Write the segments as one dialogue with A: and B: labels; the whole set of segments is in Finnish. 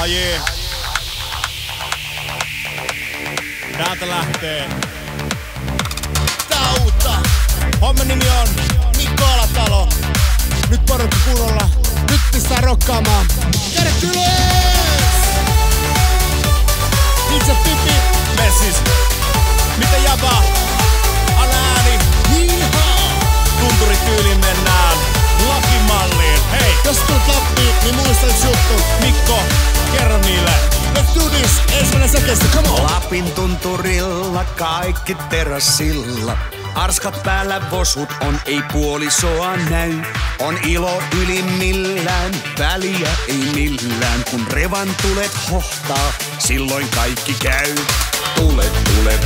A: Aji. Täältä lähtee.
B: Tää on uutta. Homman nimi on Mikko Alatalo. Nyt porukka kuulolla. Nyt pistää rokkaamaan. Kädet ylös! Itse Pippi.
A: Messis. Miten jäbä? Anna ääni.
B: Hiihaa!
A: Tunturityyliin mennään. Lakimalliin. Hei!
B: Jos tulet Lappiin, niin muista yks juttu.
A: Mikko, kerro niille.
B: Let's do this! Ensimmäinen sekestä, come on!
C: Lapin tunturilla kaikki terassilla. Arskat päällä vosut on, ei puolisoa näy. On ilo ylimmillään, väliä ei millään. Kun revan tulet hohtaa, silloin kaikki käy. Tule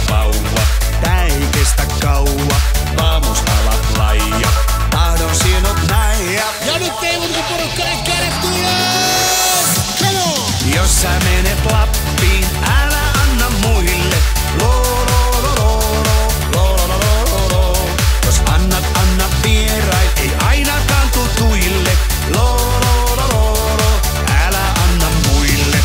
C: vauva, tää ei kestä kauan. Vamos alat laija, tahdon sinut näin.
B: Ja nyt ei muuta kuin porukkalle kädet ylös! Come on!
C: Jos sä menet Lappiin, älä anna muille. Jos anna vierail, ei ainakaan tutuille. Älä anna muille.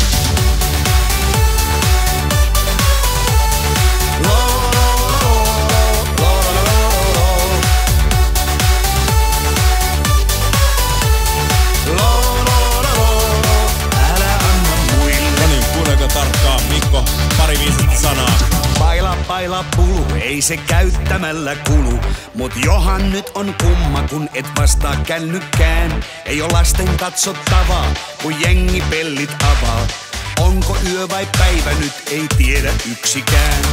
C: Älä anna muille.
A: No niin, kuunnelkaa tarkkaan. Mikko, pari viisasta sanaa.
C: Baila pulu, ei se käyttämällä kulu. Mut johan nyt on kumma, kun et vastaa kännykkään. Ei oo lasten katsottavaa, kun jengi pellit avaa. Onko yö vai päivä nyt, ei tiedä yksikään.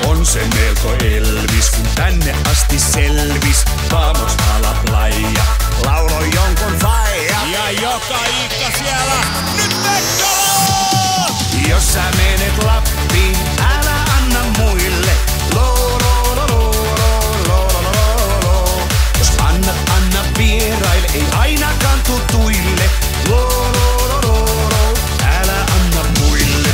C: On se melko Elvis, kun tänne asti selvis. Vamos ala playa, laulo jonkun faija.
A: Ja joka ikka siellä. Nyt Pekka!
C: Jos sä menet Lappiin, älä anna muille. Jos anna vierail, ei ainakaan tutuille. Älä anna muille.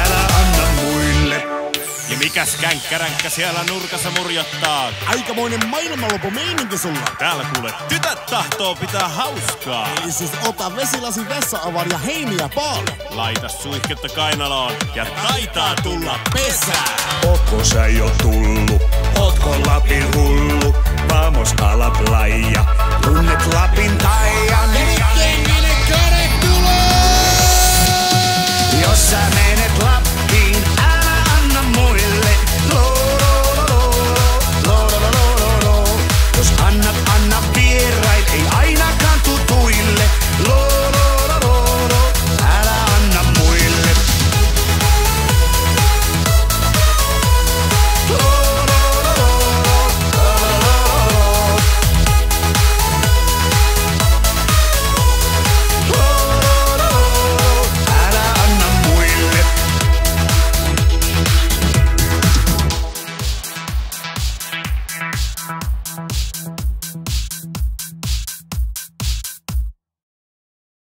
C: Älä anna muille.
A: Ja mikäs känkkäränkkä siellä nurkassa murjottaa?
B: Aikamoinen maailmanlopu meininki sulla.
A: Täällä kuule, tytöt tahtoo pitää hauskaa.
B: Eli siis ota vesilasi vessa-avar ja heiniä paljon.
A: Laita suihketta kainaloon ja taitaa tulla pesää.
C: Ootko sä jo tullu? Ootko Lapin hullu? Vamos ala playa. Tunnet Lapin taian.
B: Ja nyt jengi